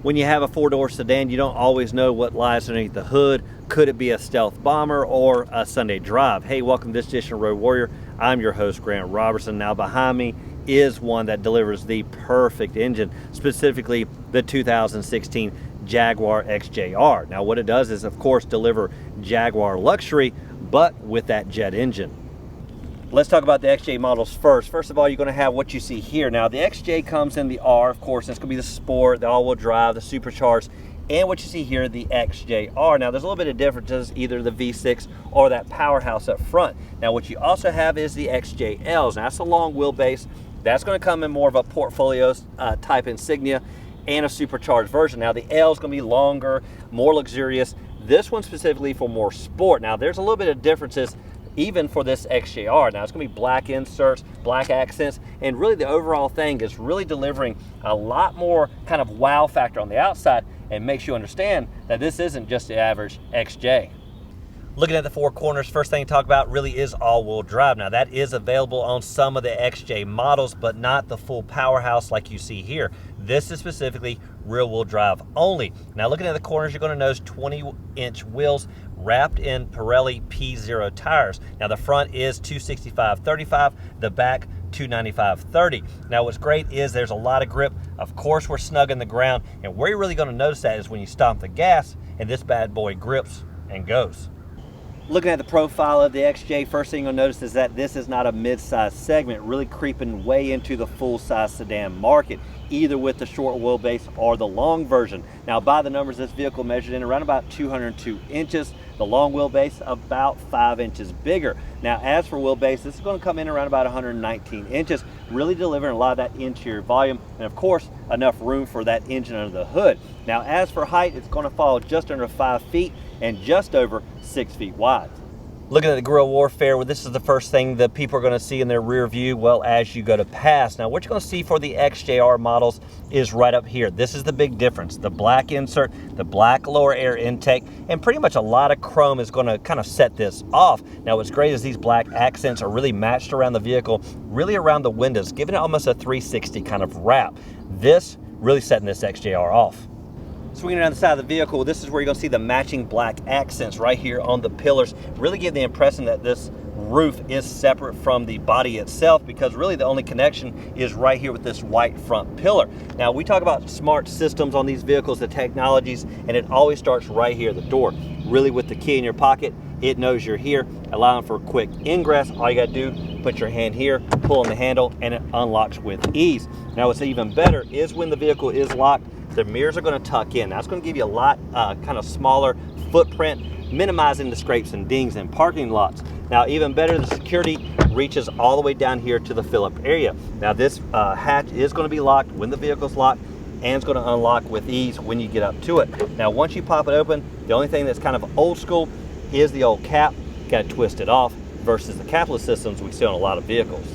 When you have a four-door sedan, you don't always know what lies underneath the hood. Could it be a stealth bomber or a Sunday drive? Hey, welcome to this edition of Road Warrior. I'm your host, Grant Roberson. Now behind me is one that delivers the perfect engine, specifically the 2016 Jaguar XJR. Now what it does is, of course, deliver Jaguar luxury, but with that jet engine. Let's talk about the XJ models first. First of all, you're going to have what you see here. Now, the XJ comes in the R, of course, and it's going to be the Sport, the all-wheel drive, the supercharged, and what you see here, the XJR. Now, there's a little bit of differences, either the V6 or that powerhouse up front. Now, what you also have is the XJLs. Now, that's a long wheelbase. That's going to come in more of a portfolio type insignia and a supercharged version. Now, the L is going to be longer, more luxurious. This one specifically for more sport. Now, there's a little bit of differences even for this XJR. Now it's going to be black inserts, black accents, and really the overall thing is really delivering a lot more kind of wow factor on the outside and makes you understand that this isn't just the average XJ. Looking at the four corners, first thing to talk about really is all-wheel drive. Now that is available on some of the XJ models, but not the full powerhouse like you see here. This is specifically rear-wheel drive only. Now looking at the corners, you're going to notice 20-inch wheels wrapped in Pirelli P0 tires. Now the front is 265/35, the back 295/30. Now what's great is there's a lot of grip. Of course we're snug in the ground, and where you're really going to notice that is when you stomp the gas and this bad boy grips and goes. Looking at the profile of the XJ, first thing you'll notice is that this is not a mid-size segment, really creeping way into the full-size sedan market, either with the short wheelbase or the long version. Now by the numbers, this vehicle measured in around about 202 inches, the long wheelbase about 5 inches bigger. Now as for wheelbase, this is going to come in around about 119 inches, really delivering a lot of that interior volume and of course enough room for that engine under the hood. Now as for height, it's going to fall just under 5 feet and just over 6 feet wide. Looking at the guerrilla warfare, well, this is the first thing that people are going to see in their rear view, well, as you go to pass. Now, what you're going to see for the XJR models is right up here. This is the big difference. The black insert, the black lower air intake, and pretty much a lot of chrome is going to kind of set this off. Now, what's great is these black accents are really matched around the vehicle, really around the windows, giving it almost a 360 kind of wrap. This really setting this XJR off. Swinging around the side of the vehicle, this is where you're going to see the matching black accents right here on the pillars. Really give the impression that this roof is separate from the body itself, because really the only connection is right here with this white front pillar. Now we talk about smart systems on these vehicles, the technologies, and it always starts right here at the door. Really with the key in your pocket, it knows you're here, allowing for quick ingress. All you got to do, put your hand here, pull on the handle, and it unlocks with ease. Now what's even better is when the vehicle is locked, the mirrors are going to tuck in. Now it's going to give you a lot kind of smaller footprint, minimizing the scrapes and dings in parking lots. Now even better, the security reaches all the way down here to the fill-up area. Now this hatch is going to be locked when the vehicle's locked, and it's going to unlock with ease when you get up to it. Now once you pop it open, the only thing that's kind of old school is the old cap. Got to twist it off versus the capless systems we see on a lot of vehicles.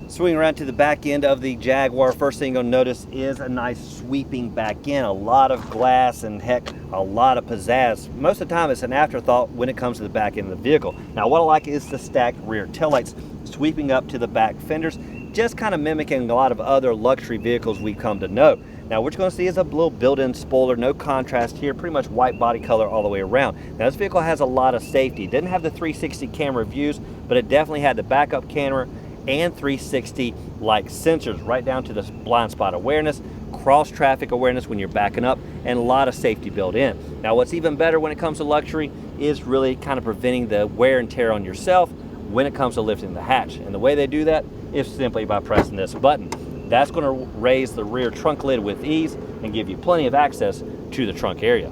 Swinging around to the back end of the Jaguar, first thing you'll notice is a nice sweeping back end. A lot of glass and heck, a lot of pizzazz. Most of the time it's an afterthought when it comes to the back end of the vehicle. Now what I like is the stacked rear taillights sweeping up to the back fenders, just kind of mimicking a lot of other luxury vehicles we've come to know. Now what you're going to see is a little built-in spoiler, no contrast here, pretty much white body color all the way around. Now this vehicle has a lot of safety. It didn't have the 360 camera views, but it definitely had the backup camera and 360 like sensors right down to the blind spot awareness, cross traffic awareness when you're backing up, and a lot of safety built in. Now what's even better when it comes to luxury is really kind of preventing the wear and tear on yourself when it comes to lifting the hatch. And the way they do that is simply by pressing this button. That's going to raise the rear trunk lid with ease and give you plenty of access to the trunk area.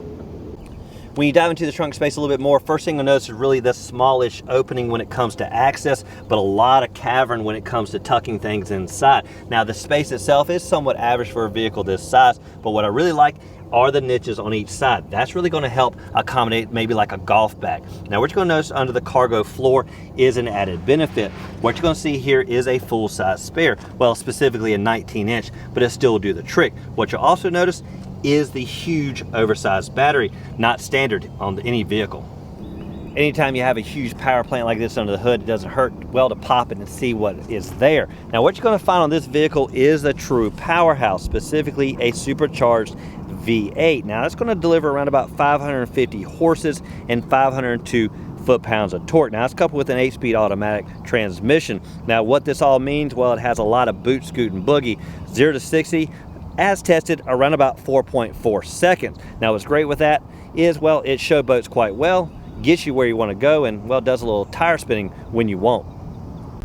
When you dive into the trunk space a little bit more, first thing you'll notice is really this smallish opening when it comes to access, but a lot of cavern when it comes to tucking things inside. Now the space itself is somewhat average for a vehicle this size, but what I really like are the niches on each side. That's really going to help accommodate maybe like a golf bag. Now what you're going to notice under the cargo floor is an added benefit. What you're going to see here is a full-size spare, well specifically a 19-inch, but it still do the trick. What you'll also notice is the huge oversized battery, not standard on any vehicle. Anytime you have a huge power plant like this under the hood, it doesn't hurt well to pop it and see what is there. Now what you're going to find on this vehicle is a true powerhouse, specifically a supercharged V8. Now it's going to deliver around about 550 horses and 502 foot-pounds of torque. Now it's coupled with an 8-speed automatic transmission. Now what this all means, well, it has a lot of boot, scoot, and boogie. 0 to 60 as tested around about 4.4 seconds. Now what's great with that is, well, it showboats quite well, gets you where you want to go, and, well, does a little tire spinning when you won't.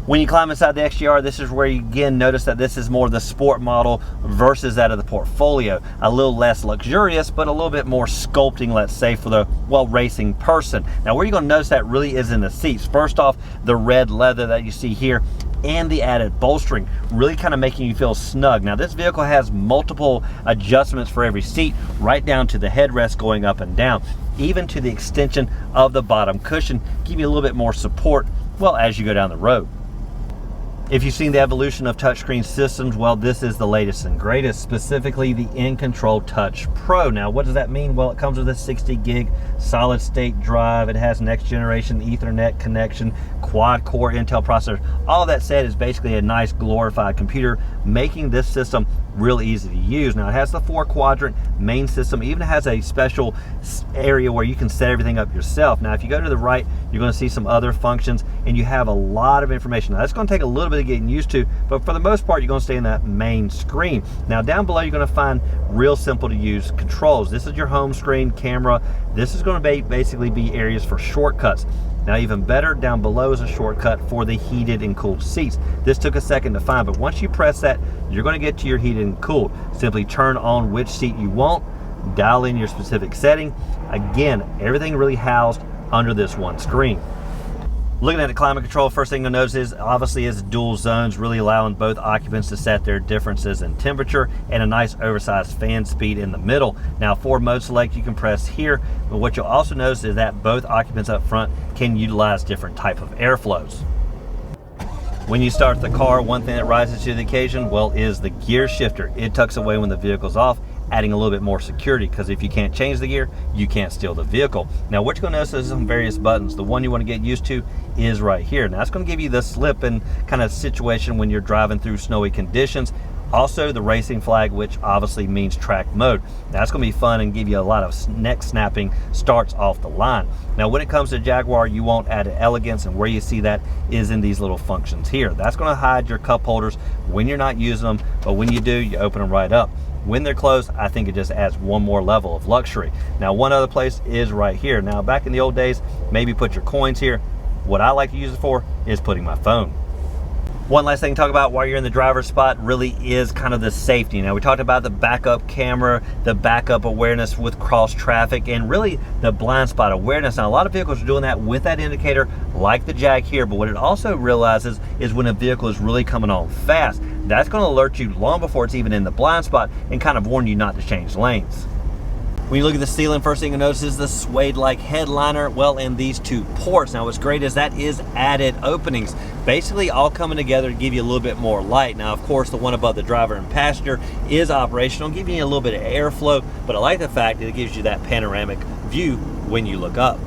When you climb inside the XJR, this is where you again notice that this is more the sport model versus that of the Portfolio. A little less luxurious, but a little bit more sculpting, let's say, for the, well, racing person. Now where you're going to notice that really is in the seats. First off, the red leather that you see here and the added bolstering, really kind of making you feel snug. Now this vehicle has multiple adjustments for every seat, right down to the headrest going up and down, even to the extension of the bottom cushion, give you a little bit more support, well, as you go down the road. If you've seen the evolution of touchscreen systems, well, this is the latest and greatest, specifically the In-Control Touch Pro. Now, what does that mean? Well, it comes with a 60 gig solid state drive. It has next generation Ethernet connection, quad core Intel processor. All that said is basically a nice glorified computer, making this system real easy to use. Now it has the 4-quadrant main system, even has a special area where you can set everything up yourself. Now if you go to the right, you're going to see some other functions, and you have a lot of information. Now that's going to take a little bit of getting used to, but for the most part you're going to stay in that main screen. Now down below you're going to find real simple to use controls. This is your home screen, camera. This is going to basically be areas for shortcuts. Now even better, down below is a shortcut for the heated and cooled seats. This took a second to find, but once you press that, you're going to get to your heated and cooled. Simply turn on which seat you want, dial in your specific setting. Again, everything really housed under this one screen. Looking at the climate control, first thing you'll notice is obviously it's dual zones, really allowing both occupants to set their differences in temperature, and a nice oversized fan speed in the middle. Now for mode select, you can press here, but what you'll also notice is that both occupants up front can utilize different type of airflows. When you start the car, one thing that rises to the occasion, well, is the gear shifter. It tucks away when the vehicle's off, adding a little bit more security, because if you can't change the gear, you can't steal the vehicle. Now what you're going to notice is some various buttons. The one you want to get used to is right here. Now it's going to give you the slip and kind of situation when you're driving through snowy conditions. Also the racing flag, which obviously means track mode. Now that's going to be fun and give you a lot of neck snapping starts off the line. Now when it comes to Jaguar, you won't add elegance, and where you see that is in these little functions here. That's going to hide your cup holders when you're not using them, but when you do, you open them right up. When they're closed, I think it just adds one more level of luxury. Now one other place is right here. Now back in the old days, maybe put your coins here. What I like to use it for is putting my phone. One last thing to talk about while you're in the driver's spot really is kind of the safety. Now we talked about the backup camera, the backup awareness with cross traffic, and really the blind spot awareness. Now a lot of vehicles are doing that with that indicator like the Jag here, but what it also realizes is when a vehicle is really coming on fast, that's going to alert you long before it's even in the blind spot and kind of warn you not to change lanes. When you look at the ceiling, first thing you notice is the suede-like headliner, well, and these two ports. Now what's great is that is added openings, basically all coming together to give you a little bit more light. Now of course the one above the driver and passenger is operational, giving you a little bit of airflow, but I like the fact that it gives you that panoramic view when you look up.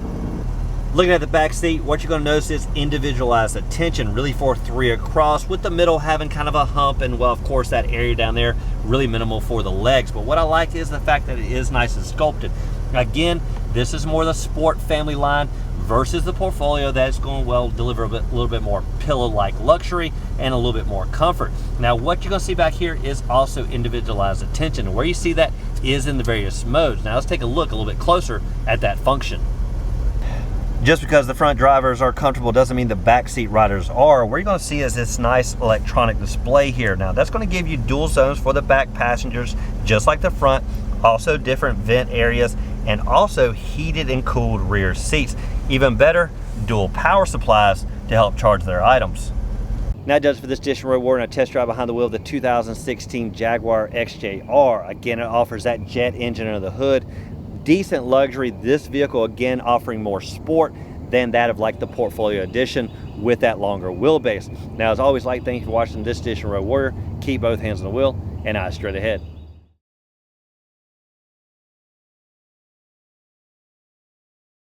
Looking at the back seat, what you're going to notice is individualized attention, really for 3 across, with the middle having kind of a hump, and well, of course that area down there really minimal for the legs. But what I like is the fact that it is nice and sculpted. Again, this is more the sport family line versus the Portfolio that's going to, well, deliver a little bit more pillow-like luxury and a little bit more comfort. Now what you're going to see back here is also individualized attention, and where you see that is in the various modes. Now let's take a look a little bit closer at that function. Just because the front drivers are comfortable doesn't mean the backseat riders are. What you're going to see is this nice electronic display here. Now that's going to give you dual zones for the back passengers, just like the front. Also different vent areas, and also heated and cooled rear seats. Even better, dual power supplies to help charge their items. Now that does it for this edition of Road Warrior and a test drive behind the wheel of the 2016 Jaguar XJR. Again, it offers that jet engine under the hood. Decent luxury. This vehicle again offering more sport than that of like the Portfolio edition with that longer wheelbase. Now as always, thank you for watching this edition of Road Warrior. Keep both hands on the wheel and eyes straight ahead.